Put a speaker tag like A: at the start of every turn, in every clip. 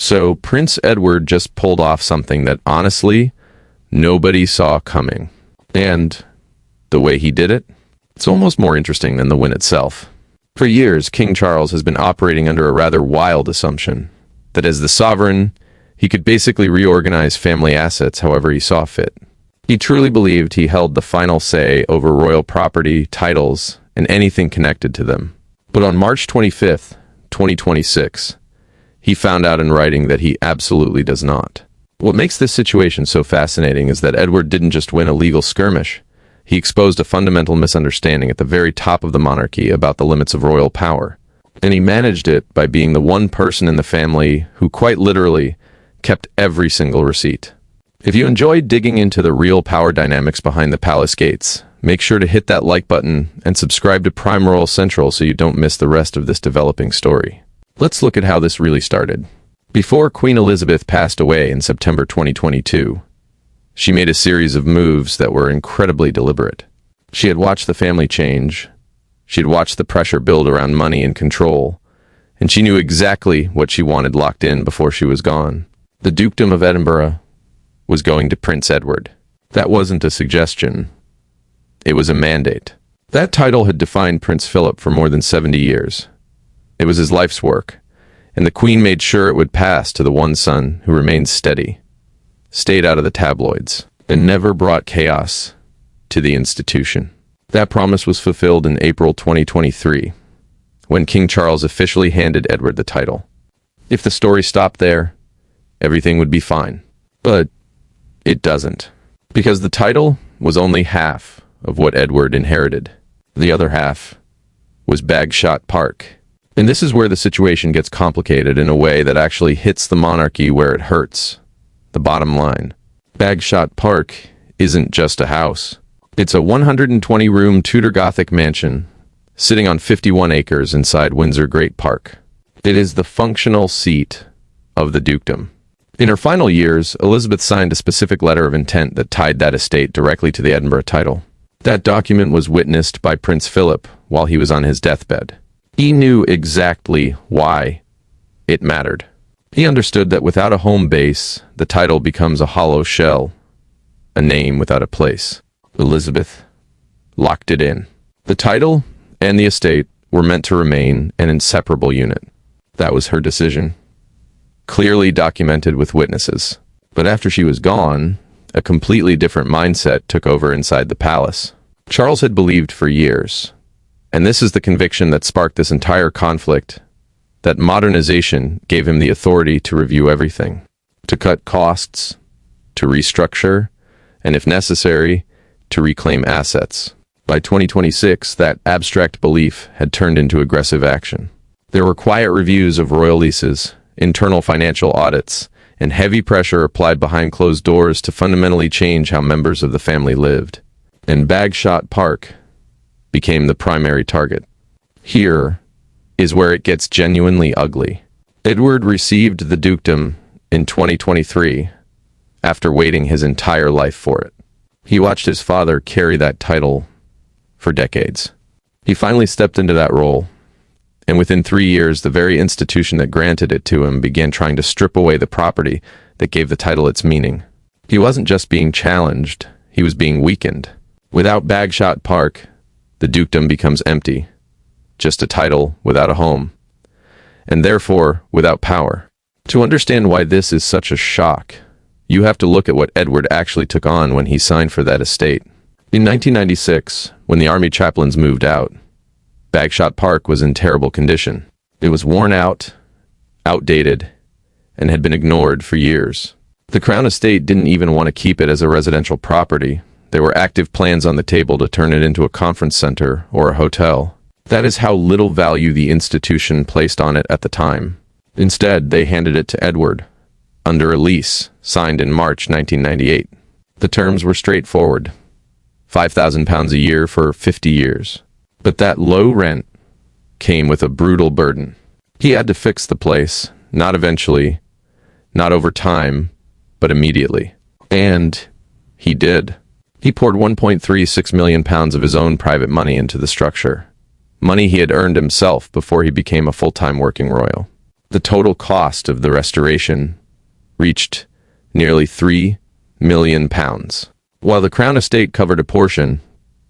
A: So Prince Edward just pulled off something that honestly nobody saw coming. And the way he did it, it's almost more interesting than the win itself. For years, King Charles has been operating under a rather wild assumption that as the sovereign, he could basically reorganize family assets however he saw fit. He truly believed he held the final say over royal property, titles, and anything connected to them. But on March 25th, 2026, he found out in writing that he absolutely does not. What makes this situation so fascinating is that Edward didn't just win a legal skirmish. He exposed a fundamental misunderstanding at the very top of the monarchy about the limits of royal power. And he managed it by being the one person in the family who quite literally kept every single receipt. If you enjoyed digging into the real power dynamics behind the palace gates, make sure to hit that like button and subscribe to Prime Royal Central so you don't miss the rest of this developing story. Let's look at how this really started. Before Queen Elizabeth passed away in September 2022, she made a series of moves that were incredibly deliberate. She had watched the family change, she had watched the pressure build around money and control, and she knew exactly what she wanted locked in before she was gone. The Dukedom of Edinburgh was going to Prince Edward. That wasn't a suggestion, it was a mandate. That title had defined Prince Philip for more than 70 years. It was his life's work, and the Queen made sure it would pass to the one son who remained steady, stayed out of the tabloids, and never brought chaos to the institution. That promise was fulfilled in April 2023, when King Charles officially handed Edward the title. If the story stopped there, everything would be fine. But it doesn't, because the title was only half of what Edward inherited. The other half was Bagshot Park. And this is where the situation gets complicated in a way that actually hits the monarchy where it hurts. The bottom line. Bagshot Park isn't just a house. It's a 120-room Tudor Gothic mansion sitting on 51 acres inside Windsor Great Park. It is the functional seat of the dukedom. In her final years, Elizabeth signed a specific letter of intent that tied that estate directly to the Edinburgh title. That document was witnessed by Prince Philip while he was on his deathbed. He knew exactly why it mattered. He understood that without a home base, the title becomes a hollow shell, a name without a place. Elizabeth locked it in. The title and the estate were meant to remain an inseparable unit. That was her decision, clearly documented with witnesses. But after she was gone, a completely different mindset took over inside the palace. Charles had believed for years, and this is the conviction that sparked this entire conflict, that modernization gave him the authority to review everything, to cut costs, to restructure, and if necessary, to reclaim assets. By 2026, that abstract belief had turned into aggressive action. There were quiet reviews of royal leases, internal financial audits, and heavy pressure applied behind closed doors to fundamentally change how members of the family lived. And Bagshot Park became the primary target. Here is where it gets genuinely ugly. Edward received the dukedom in 2023 after waiting his entire life for it. He watched his father carry that title for decades. He finally stepped into that role, and within 3 years, the very institution that granted it to him began trying to strip away the property that gave the title its meaning. He wasn't just being challenged, he was being weakened. Without Bagshot Park, the dukedom becomes empty, just a title without a home, and therefore without power. To understand why this is such a shock, you have to look at what Edward actually took on when he signed for that estate. In 1996, when the army chaplains moved out, Bagshot Park was in terrible condition. It was worn out, outdated, and had been ignored for years. The Crown Estate didn't even want to keep it as a residential property. There were active plans on the table to turn it into a conference center or a hotel. That is how little value the institution placed on it at the time. Instead, they handed it to Edward, under a lease signed in March 1998. The terms were straightforward: £5,000 a year for 50 years. But that low rent came with a brutal burden. He had to fix the place, not eventually, not over time, but immediately. And he did. He poured £1.36 million of his own private money into the structure, money he had earned himself before he became a full-time working royal. The total cost of the restoration reached nearly £3 million. While the Crown estate covered a portion,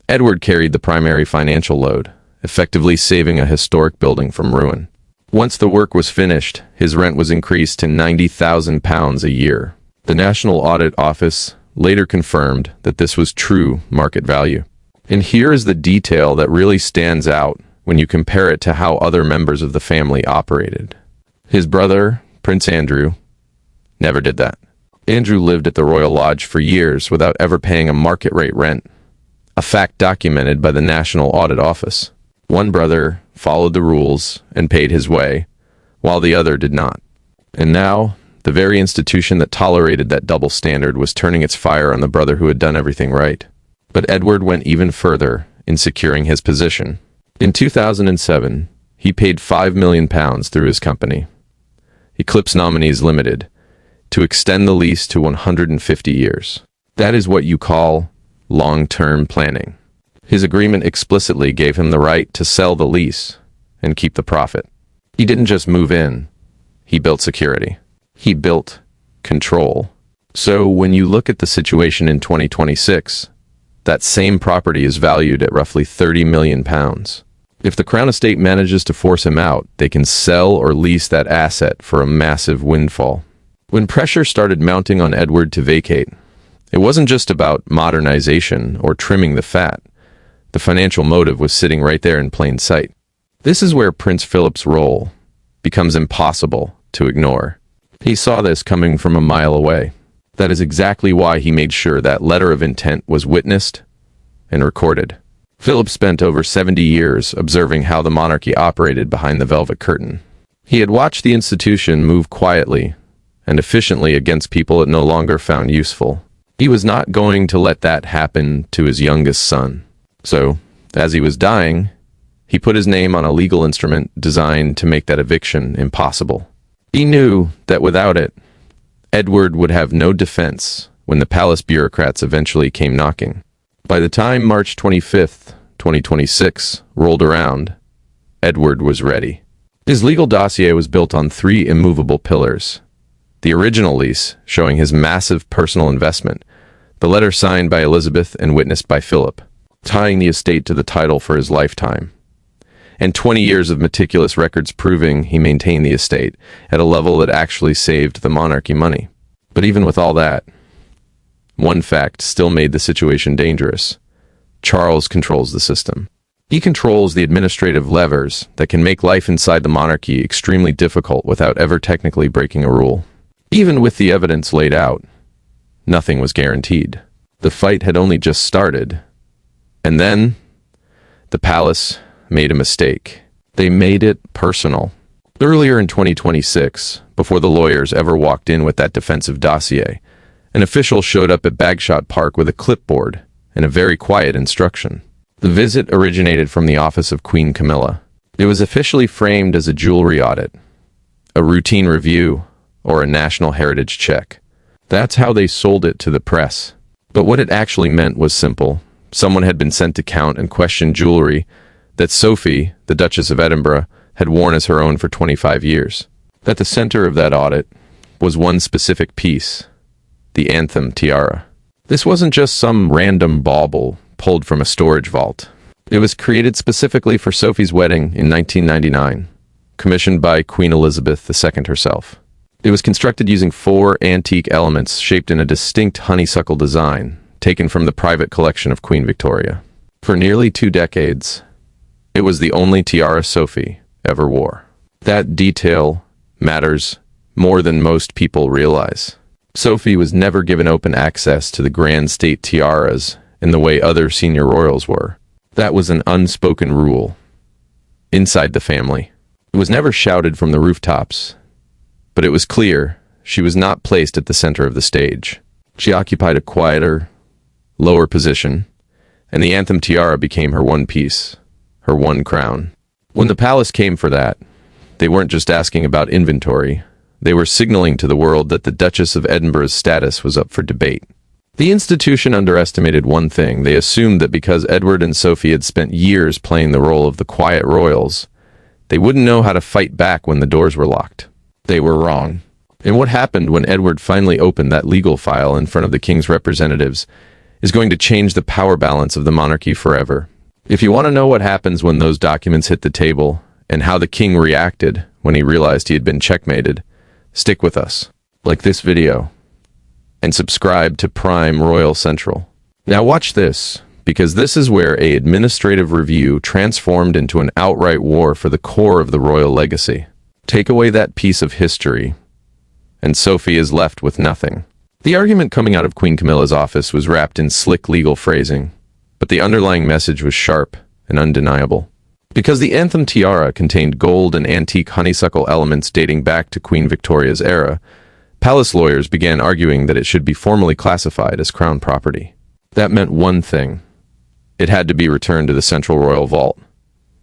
A: Edward carried the primary financial load, effectively saving a historic building from ruin. Once the work was finished, his rent was increased to £90,000 a year. The National Audit Office later confirmed that this was true market value. And here is the detail that really stands out when you compare it to how other members of the family operated. His brother, Prince Andrew, never did that. Andrew lived at the Royal Lodge for years without ever paying a market rate rent, a fact documented by the National Audit Office. One brother followed the rules and paid his way, while the other did not. And now, the very institution that tolerated that double standard was turning its fire on the brother who had done everything right. But Edward went even further in securing his position. In 2007, he paid £5 million through his company, Eclipse Nominees Limited, to extend the lease to 150 years. That is what you call long-term planning. His agreement explicitly gave him the right to sell the lease and keep the profit. He didn't just move in, he built security. He built control. So when you look at the situation in 2026, that same property is valued at roughly £30 million. If the Crown Estate manages to force him out, they can sell or lease that asset for a massive windfall. When pressure started mounting on Edward to vacate, it wasn't just about modernization or trimming the fat. The financial motive was sitting right there in plain sight. This is where Prince Philip's role becomes impossible to ignore. He saw this coming from a mile away. That is exactly why he made sure that letter of intent was witnessed and recorded. Philip spent over 70 years observing how the monarchy operated behind the velvet curtain. He had watched the institution move quietly and efficiently against people it no longer found useful. He was not going to let that happen to his youngest son. So, as he was dying, he put his name on a legal instrument designed to make that eviction impossible. He knew that without it, Edward would have no defense when the palace bureaucrats eventually came knocking. By the time March 25th, 2026 rolled around, Edward was ready. His legal dossier was built on 3 immovable pillars. The original lease, showing his massive personal investment, the letter signed by Elizabeth and witnessed by Philip, tying the estate to the title for his lifetime, and 20 years of meticulous records proving he maintained the estate at a level that actually saved the monarchy money. But even with all that, one fact still made the situation dangerous. Charles controls the system. He controls the administrative levers that can make life inside the monarchy extremely difficult without ever technically breaking a rule. Even with the evidence laid out, nothing was guaranteed. The fight had only just started. And then, the palace made a mistake. They made it personal. Earlier in 2026, before the lawyers ever walked in with that defensive dossier, an official showed up at Bagshot Park with a clipboard and a very quiet instruction. The visit originated from the office of Queen Camilla. It was officially framed as a jewelry audit, a routine review, or a national heritage check. That's how they sold it to the press. But what it actually meant was simple. Someone had been sent to count and question jewelry that Sophie, the Duchess of Edinburgh, had worn as her own for 25 years. At the center of that audit was one specific piece, the Anthem tiara. This wasn't just some random bauble pulled from a storage vault. It was created specifically for Sophie's wedding in 1999, commissioned by Queen Elizabeth II herself. It was constructed using 4 antique elements shaped in a distinct honeysuckle design, taken from the private collection of Queen Victoria. For nearly 2 decades, it was the only tiara Sophie ever wore. That detail matters more than most people realize. Sophie was never given open access to the grand state tiaras in the way other senior royals were. That was an unspoken rule inside the family. It was never shouted from the rooftops, but it was clear she was not placed at the center of the stage. She occupied a quieter, lower position, and the Anthem tiara became her one piece, her one crown. When the palace came for that, they weren't just asking about inventory. They were signaling to the world that the Duchess of Edinburgh's status was up for debate. The institution underestimated one thing. They assumed that because Edward and Sophie had spent years playing the role of the quiet royals, they wouldn't know how to fight back when the doors were locked. They were wrong. And what happened when Edward finally opened that legal file in front of the king's representatives is going to change the power balance of the monarchy forever. If you want to know what happens when those documents hit the table and how the king reacted when he realized he had been checkmated, stick with us. Like this video and subscribe to Prime Royal Central. Now watch this, because this is where an administrative review transformed into an outright war for the core of the royal legacy. Take away that piece of history, and Sophie is left with nothing. The argument coming out of Queen Camilla's office was wrapped in slick legal phrasing, but the underlying message was sharp and undeniable. Because the anthem tiara contained gold and antique honeysuckle elements dating back to Queen Victoria's era, palace lawyers began arguing that it should be formally classified as crown property. That meant one thing. It had to be returned to the Central Royal Vault,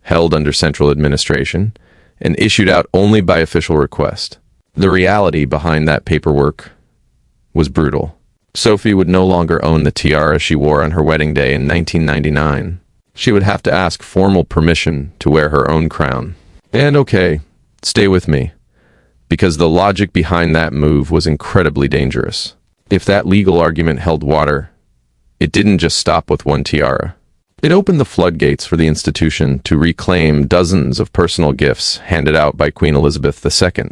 A: held under central administration, and issued out only by official request. The reality behind that paperwork was brutal. Sophie would no longer own the tiara she wore on her wedding day in 1999. She would have to ask formal permission to wear her own crown. And okay, stay with me, because the logic behind that move was incredibly dangerous. If that legal argument held water, it didn't just stop with one tiara. It opened the floodgates for the institution to reclaim dozens of personal gifts handed out by Queen Elizabeth II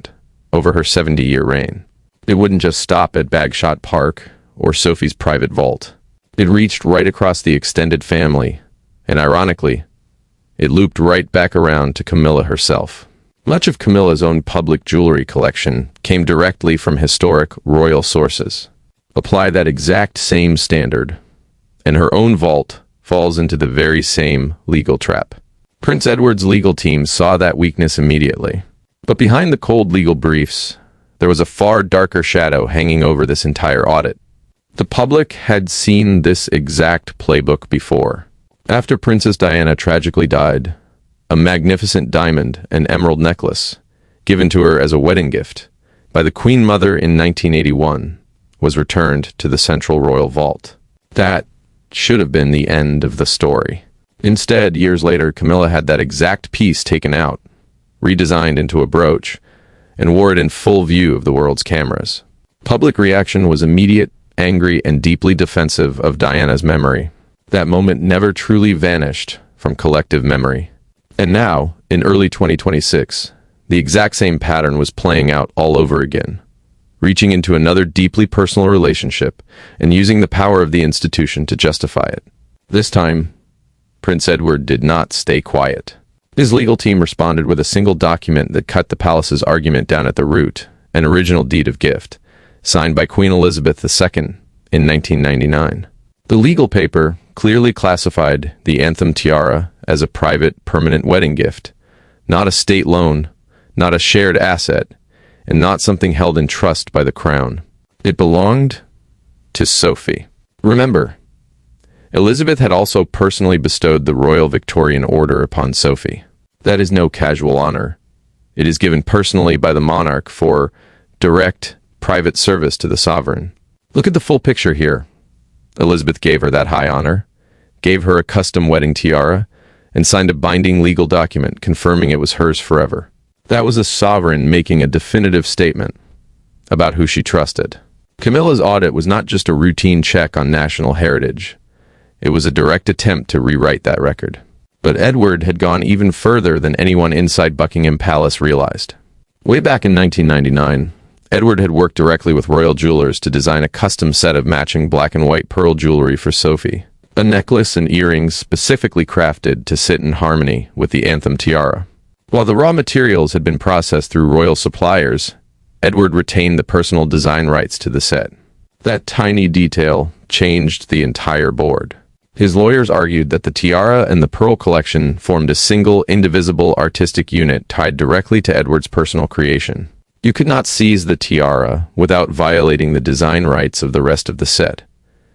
A: over her 70-year reign. It wouldn't just stop at Bagshot Park or Sophie's private vault. It reached right across the extended family, and ironically, it looped right back around to Camilla herself. Much of Camilla's own public jewelry collection came directly from historic royal sources. Apply that exact same standard, and her own vault falls into the very same legal trap. Prince Edward's legal team saw that weakness immediately. But behind the cold legal briefs, there was a far darker shadow hanging over this entire audit. The public had seen this exact playbook before. After Princess Diana tragically died, a magnificent diamond and emerald necklace, given to her as a wedding gift by the Queen Mother in 1981, was returned to the Central Royal Vault. That should have been the end of the story. Instead, years later, Camilla had that exact piece taken out, redesigned into a brooch, and wore it in full view of the world's cameras. Public reaction was immediate, angry, and deeply defensive of Diana's memory. That moment never truly vanished from collective memory. And now, in early 2026, the exact same pattern was playing out all over again, reaching into another deeply personal relationship and using the power of the institution to justify it. This time, Prince Edward did not stay quiet. His legal team responded with a single document that cut the palace's argument down at the root, an original deed of gift, signed by Queen Elizabeth II in 1999. The legal paper clearly classified the anthem tiara as a private, permanent wedding gift, not a state loan, not a shared asset, and not something held in trust by the crown. It belonged to Sophie. Remember, Elizabeth had also personally bestowed the Royal Victorian Order upon Sophie. That is no casual honor. It is given personally by the monarch for direct, private service to the sovereign. Look at the full picture here. Elizabeth gave her that high honor, gave her a custom wedding tiara, and signed a binding legal document confirming it was hers forever. That was a sovereign making a definitive statement about who she trusted. Camilla's audit was not just a routine check on national heritage. It was a direct attempt to rewrite that record. But Edward had gone even further than anyone inside Buckingham Palace realized. Way back in 1999, Edward had worked directly with royal jewelers to design a custom set of matching black and white pearl jewelry for Sophie, a necklace and earrings specifically crafted to sit in harmony with the anthem tiara. While the raw materials had been processed through royal suppliers, Edward retained the personal design rights to the set. That tiny detail changed the entire board. His lawyers argued that the tiara and the pearl collection formed a single, indivisible artistic unit tied directly to Edward's personal creation. You could not seize the tiara without violating the design rights of the rest of the set,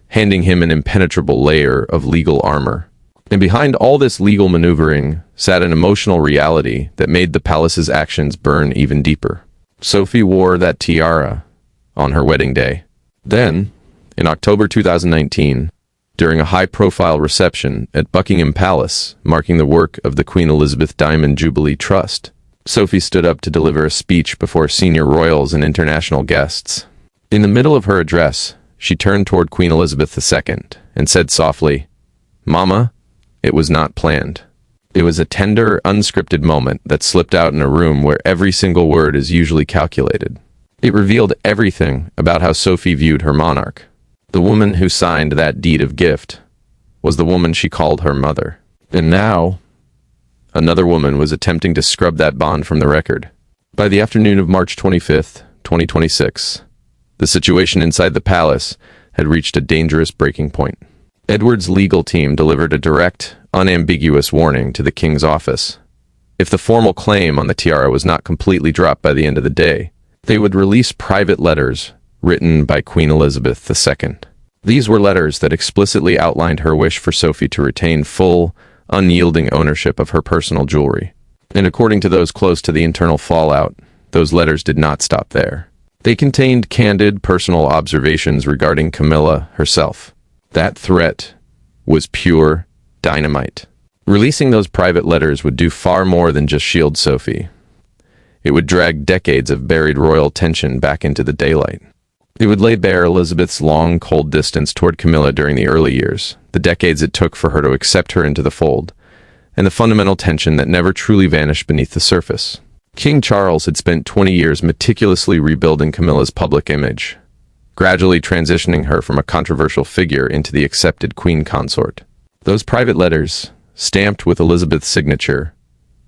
A: handing him an impenetrable layer of legal armor. And behind all this legal maneuvering sat an emotional reality that made the palace's actions burn even deeper. Sophie wore that tiara on her wedding day. Then, in October 2019, during a high-profile reception at Buckingham Palace marking the work of the Queen Elizabeth Diamond Jubilee Trust, Sophie stood up to deliver a speech before senior royals and international guests. In the middle of her address, she turned toward Queen Elizabeth II and said softly, "Mama, it was not planned." It was a tender, unscripted moment that slipped out in a room where every single word is usually calculated. It revealed everything about how Sophie viewed her monarch. The woman who signed that deed of gift was the woman she called her mother. And now, another woman was attempting to scrub that bond from the record. By the afternoon of March 25th, 2026, the situation inside the palace had reached a dangerous breaking point. Edward's legal team delivered a direct, unambiguous warning to the king's office. If the formal claim on the tiara was not completely dropped by the end of the day, they would release private letters written by Queen Elizabeth II. These were letters that explicitly outlined her wish for Sophie to retain full, unyielding ownership of her personal jewelry. And according to those close to the internal fallout, those letters did not stop there. They contained candid, personal observations regarding Camilla herself. That threat was pure dynamite. Releasing those private letters would do far more than just shield Sophie. It would drag decades of buried royal tension back into the daylight. It would lay bare Elizabeth's long, cold distance toward Camilla during the early years, the decades it took for her to accept her into the fold, and the fundamental tension that never truly vanished beneath the surface. King Charles had spent 20 years meticulously rebuilding Camilla's public image, gradually transitioning her from a controversial figure into the accepted queen consort. Those private letters, stamped with Elizabeth's signature,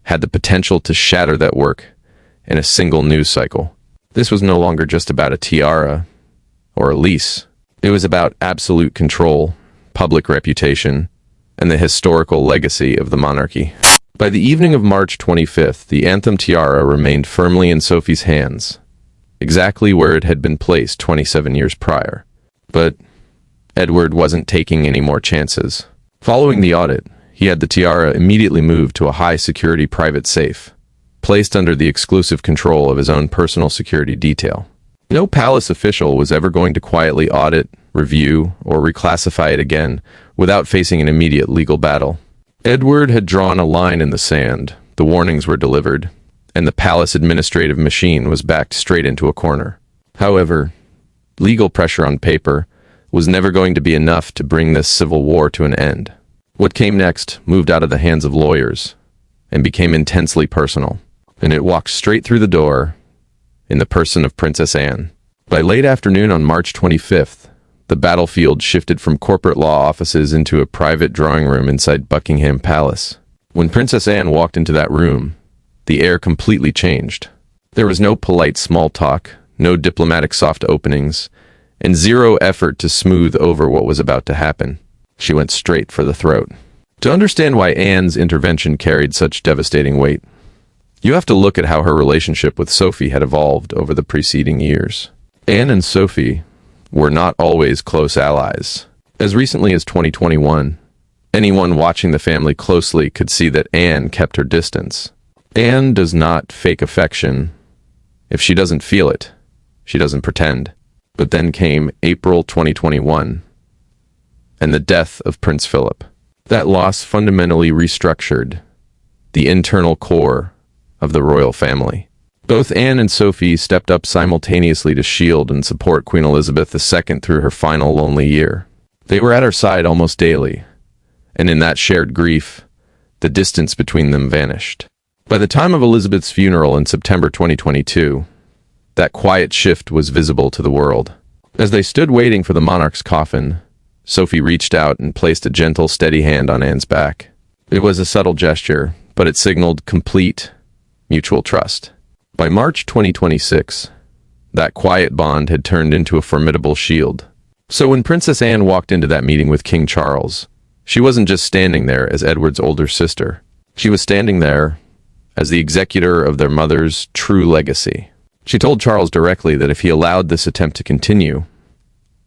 A: had the potential to shatter that work in a single news cycle. This was no longer just about a tiara or a lease. It was about absolute control, public reputation, and the historical legacy of the monarchy. By the evening of March 25th, the anthem tiara remained firmly in Sophie's hands, exactly where it had been placed 27 years prior. But Edward wasn't taking any more chances. Following the audit, he had the tiara immediately moved to a high-security private safe, placed under the exclusive control of his own personal security detail. No palace official was ever going to quietly audit, review, or reclassify it again without facing an immediate legal battle. Edward had drawn a line in the sand, the warnings were delivered, and the palace administrative machine was backed straight into a corner. However, legal pressure on paper was never going to be enough to bring this civil war to an end. What came next moved out of the hands of lawyers and became intensely personal, and it walked straight through the door in the person of Princess Anne. By late afternoon on March 25th, the battlefield shifted from corporate law offices into a private drawing room inside Buckingham Palace. When Princess Anne walked into that room, the air completely changed. There was no polite small talk, no diplomatic soft openings, and zero effort to smooth over what was about to happen. She went straight for the throat. To understand why Anne's intervention carried such devastating weight, you have to look at how her relationship with Sophie had evolved over the preceding years. Anne and Sophie were not always close allies. As recently as 2021, anyone watching the family closely could see that Anne kept her distance. Anne does not fake affection. If she doesn't feel it, she doesn't pretend. But then came April 2021, and the death of Prince Philip. That loss fundamentally restructured the internal core of the royal family. Both Anne and Sophie stepped up simultaneously to shield and support Queen Elizabeth II through her final lonely year. They were at her side almost daily, and in that shared grief, the distance between them vanished. By the time of Elizabeth's funeral in September 2022, that quiet shift was visible to the world. As they stood waiting for the monarch's coffin, Sophie reached out and placed a gentle, steady hand on Anne's back. It was a subtle gesture, but it signaled complete, mutual trust. By March 2026, that quiet bond had turned into a formidable shield. So when Princess Anne walked into that meeting with King Charles, she wasn't just standing there as Edward's older sister. She was standing there as the executor of their mother's true legacy. She told Charles directly that if he allowed this attempt to continue,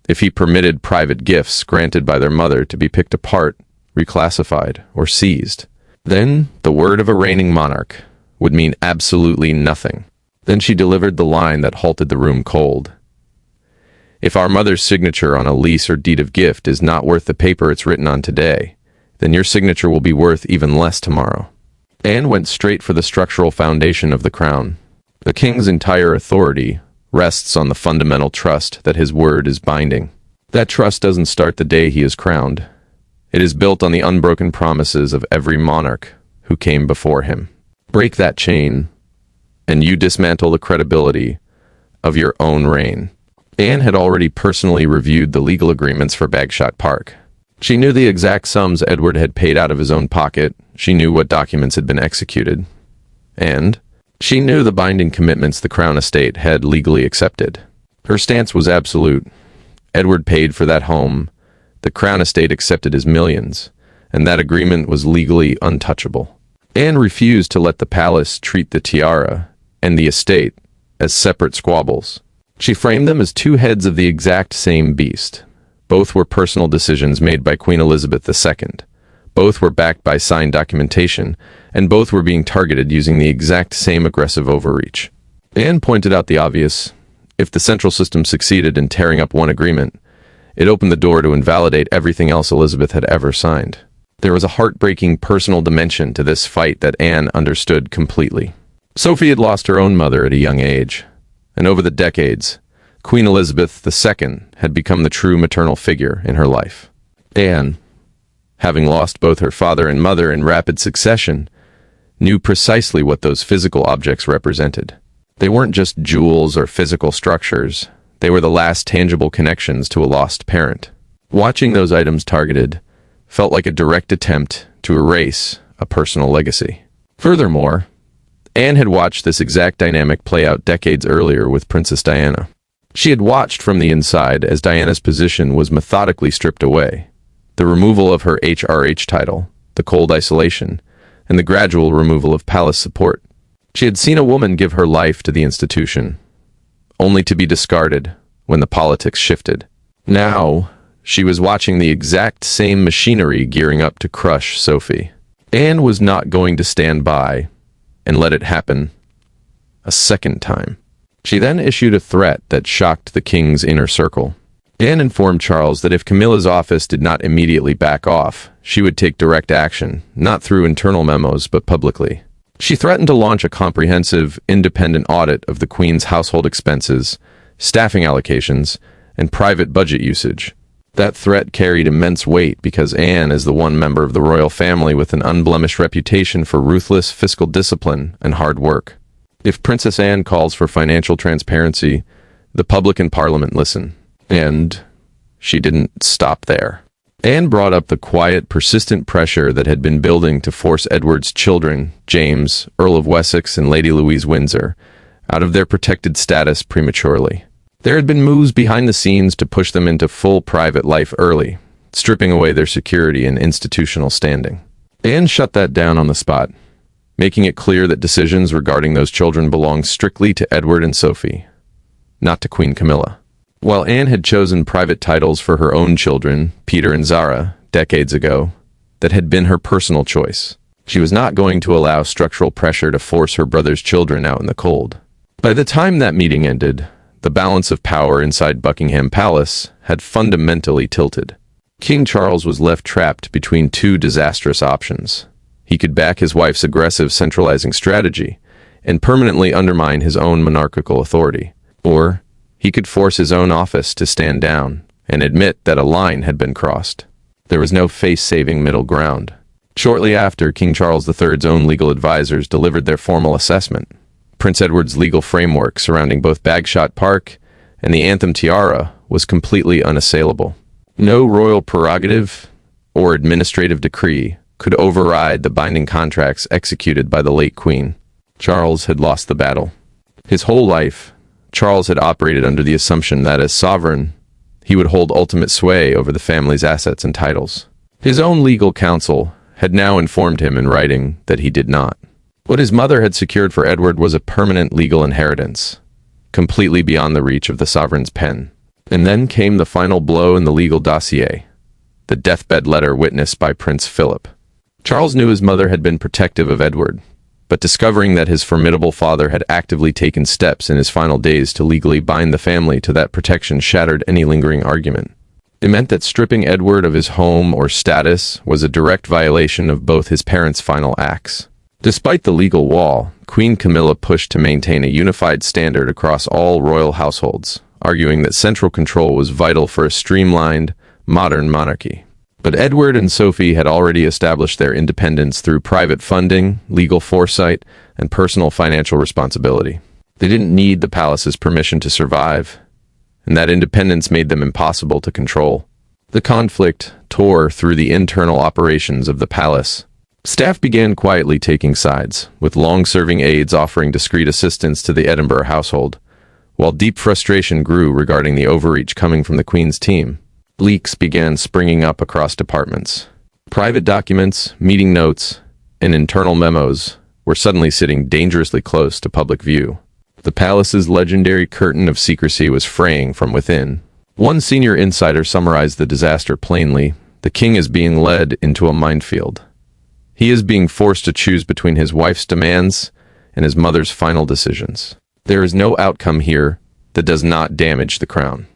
A: if he permitted private gifts granted by their mother to be picked apart, reclassified, or seized, then the word of a reigning monarch would mean absolutely nothing. Then she delivered the line that halted the room cold. If our mother's signature on a lease or deed of gift is not worth the paper it's written on today, then your signature will be worth even less tomorrow. Anne went straight for the structural foundation of the crown. The king's entire authority rests on the fundamental trust that his word is binding. That trust doesn't start the day he is crowned. It is built on the unbroken promises of every monarch who came before him. Break that chain, and you dismantle the credibility of your own reign. Anne had already personally reviewed the legal agreements for Bagshot Park. She knew the exact sums Edward had paid out of his own pocket. She knew what documents had been executed. And she knew the binding commitments the Crown Estate had legally accepted. Her stance was absolute. Edward paid for that home. The Crown Estate accepted his millions, and that agreement was legally untouchable. Anne refused to let the palace treat the tiara and the estate as separate squabbles. She framed them as two heads of the exact same beast. Both were personal decisions made by Queen Elizabeth II. Both were backed by signed documentation, and both were being targeted using the exact same aggressive overreach. Anne pointed out the obvious. If the central system succeeded in tearing up one agreement, it opened the door to invalidate everything else Elizabeth had ever signed. There was a heartbreaking personal dimension to this fight that Anne understood completely. Sophie had lost her own mother at a young age, and over the decades, Queen Elizabeth II had become the true maternal figure in her life. Anne, having lost both her father and mother in rapid succession, knew precisely what those physical objects represented. They weren't just jewels or physical structures. They were the last tangible connections to a lost parent. Watching those items targeted felt like a direct attempt to erase a personal legacy. Furthermore, Anne had watched this exact dynamic play out decades earlier with Princess Diana. She had watched from the inside as Diana's position was methodically stripped away. The removal of her HRH title, the cold isolation, and the gradual removal of palace support. She had seen a woman give her life to the institution, only to be discarded when the politics shifted. Now, she was watching the exact same machinery gearing up to crush Sophie. Anne was not going to stand by and let it happen a second time. She then issued a threat that shocked the king's inner circle. Anne informed Charles that if Camilla's office did not immediately back off, she would take direct action, not through internal memos, but publicly. She threatened to launch a comprehensive, independent audit of the Queen's household expenses, staffing allocations, and private budget usage. That threat carried immense weight because Anne is the one member of the royal family with an unblemished reputation for ruthless fiscal discipline and hard work. If Princess Anne calls for financial transparency, the public and Parliament listen. And she didn't stop there. Anne brought up the quiet, persistent pressure that had been building to force Edward's children, James, Earl of Wessex and Lady Louise Windsor, out of their protected status prematurely. There had been moves behind the scenes to push them into full private life early, stripping away their security and institutional standing. Anne shut that down on the spot, making it clear that decisions regarding those children belonged strictly to Edward and Sophie, not to Queen Camilla. While Anne had chosen private titles for her own children, Peter and Zara, decades ago, that had been her personal choice. She was not going to allow structural pressure to force her brother's children out in the cold. By the time that meeting ended, the balance of power inside Buckingham Palace had fundamentally tilted. King Charles was left trapped between two disastrous options. He could back his wife's aggressive centralizing strategy and permanently undermine his own monarchical authority, or he could force his own office to stand down and admit that a line had been crossed. There was no face-saving middle ground. Shortly after, King Charles III's own legal advisors delivered their formal assessment. Prince Edward's legal framework surrounding both Bagshot Park and the Anthem Tiara was completely unassailable. No royal prerogative or administrative decree could override the binding contracts executed by the late Queen. Charles had lost the battle. His whole life, Charles had operated under the assumption that as sovereign, he would hold ultimate sway over the family's assets and titles. His own legal counsel had now informed him in writing that he did not. What his mother had secured for Edward was a permanent legal inheritance, completely beyond the reach of the sovereign's pen. And then came the final blow in the legal dossier, the deathbed letter witnessed by Prince Philip. Charles knew his mother had been protective of Edward, but discovering that his formidable father had actively taken steps in his final days to legally bind the family to that protection shattered any lingering argument. It meant that stripping Edward of his home or status was a direct violation of both his parents' final acts. Despite the legal wall, Queen Camilla pushed to maintain a unified standard across all royal households, arguing that central control was vital for a streamlined, modern monarchy. But Edward and Sophie had already established their independence through private funding, legal foresight, and personal financial responsibility. They didn't need the palace's permission to survive, and that independence made them impossible to control. The conflict tore through the internal operations of the palace. Staff began quietly taking sides, with long-serving aides offering discreet assistance to the Edinburgh household, while deep frustration grew regarding the overreach coming from the Queen's team. Leaks began springing up across departments. Private documents, meeting notes, and internal memos were suddenly sitting dangerously close to public view. The palace's legendary curtain of secrecy was fraying from within. One senior insider summarized the disaster plainly: the king is being led into a minefield. He is being forced to choose between his wife's demands and his mother's final decisions. There is no outcome here that does not damage the crown.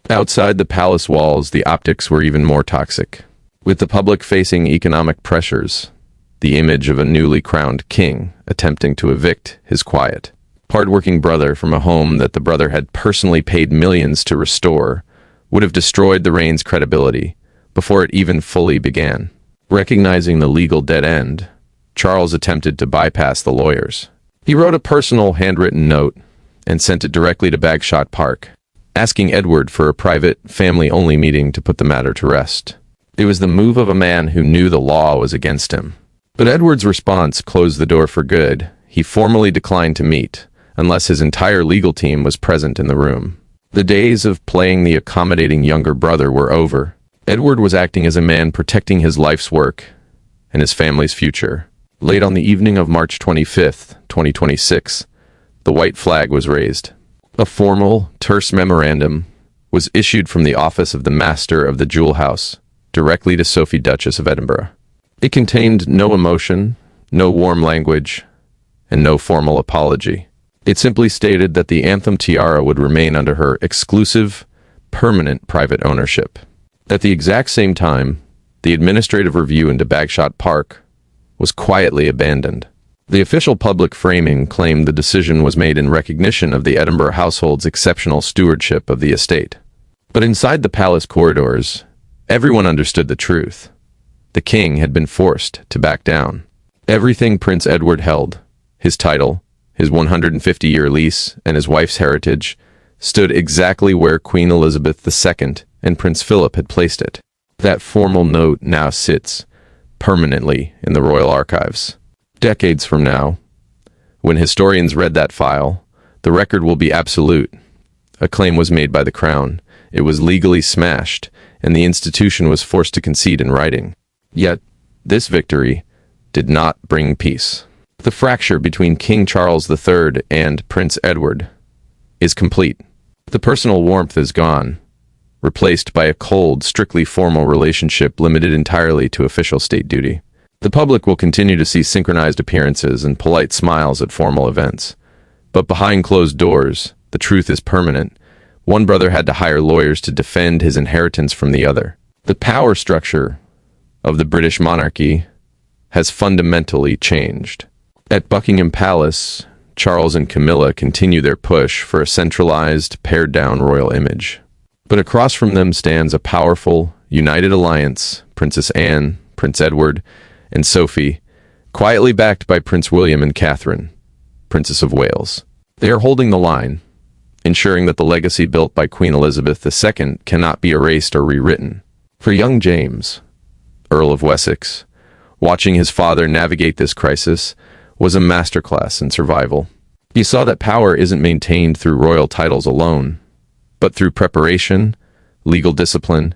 A: Outside the palace walls, the optics were even more toxic. With the public facing economic pressures, the image of a newly crowned king attempting to evict his quiet, hard-working brother from a home that the brother had personally paid millions to restore would have destroyed the reign's credibility before it even fully began. Recognizing the legal dead end, Charles attempted to bypass the lawyers. He wrote a personal handwritten note and sent it directly to Bagshot Park, asking Edward for a private, family-only meeting to put the matter to rest. It was the move of a man who knew the law was against him. But Edward's response closed the door for good. He formally declined to meet, unless his entire legal team was present in the room. The days of playing the accommodating younger brother were over. Edward was acting as a man protecting his life's work and his family's future. Late on the evening of March 25th, 2026, the white flag was raised. A formal, terse memorandum was issued from the office of the Master of the Jewel House, directly to Sophie, Duchess of Edinburgh. It contained no emotion, no warm language, and no formal apology. It simply stated that the Anthem tiara would remain under her exclusive, permanent private ownership. At the exact same time, the administrative review into Bagshot Park was quietly abandoned. The official public framing claimed the decision was made in recognition of the Edinburgh household's exceptional stewardship of the estate. But inside the palace corridors, everyone understood the truth. The king had been forced to back down. Everything Prince Edward held, his title, his 150-year lease, and his wife's heritage, stood exactly where Queen Elizabeth II and Prince Philip had placed it. That formal note now sits permanently in the royal archives. Decades from now, when historians read that file, the record will be absolute. A claim was made by the crown, it was legally smashed, and the institution was forced to concede in writing. Yet, this victory did not bring peace. The fracture between King Charles III and Prince Edward is complete. The personal warmth is gone, replaced by a cold, strictly formal relationship limited entirely to official state duty. The public will continue to see synchronized appearances and polite smiles at formal events. But behind closed doors, the truth is permanent. One brother had to hire lawyers to defend his inheritance from the other. The power structure of the British monarchy has fundamentally changed. At Buckingham Palace, Charles and Camilla continue their push for a centralized, pared-down royal image. But across from them stands a powerful, united alliance, Princess Anne, Prince Edward, and Sophie, quietly backed by Prince William and Catherine, Princess of Wales. They are holding the line, ensuring that the legacy built by Queen Elizabeth II cannot be erased or rewritten. For young James, Earl of Wessex, watching his father navigate this crisis was a masterclass in survival. He saw that power isn't maintained through royal titles alone, but through preparation, legal discipline,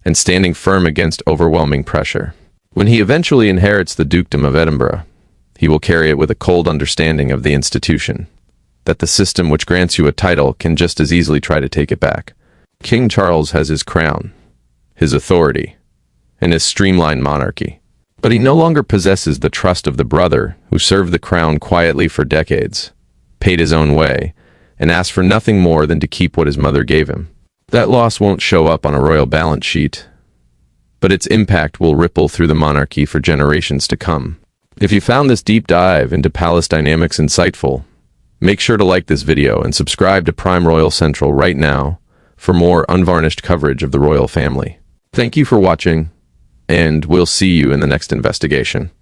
A: and standing firm against overwhelming pressure. When he eventually inherits the Dukedom of Edinburgh, he will carry it with a cold understanding of the institution, that the system which grants you a title can just as easily try to take it back. King Charles has his crown, his authority, and his streamlined monarchy. But he no longer possesses the trust of the brother who served the crown quietly for decades, paid his own way, and asked for nothing more than to keep what his mother gave him. That loss won't show up on a royal balance sheet, but its impact will ripple through the monarchy for generations to come. If you found this deep dive into palace dynamics insightful, make sure to like this video and subscribe to Prime Royal Central right now for more unvarnished coverage of the royal family. Thank you for watching, and we'll see you in the next investigation.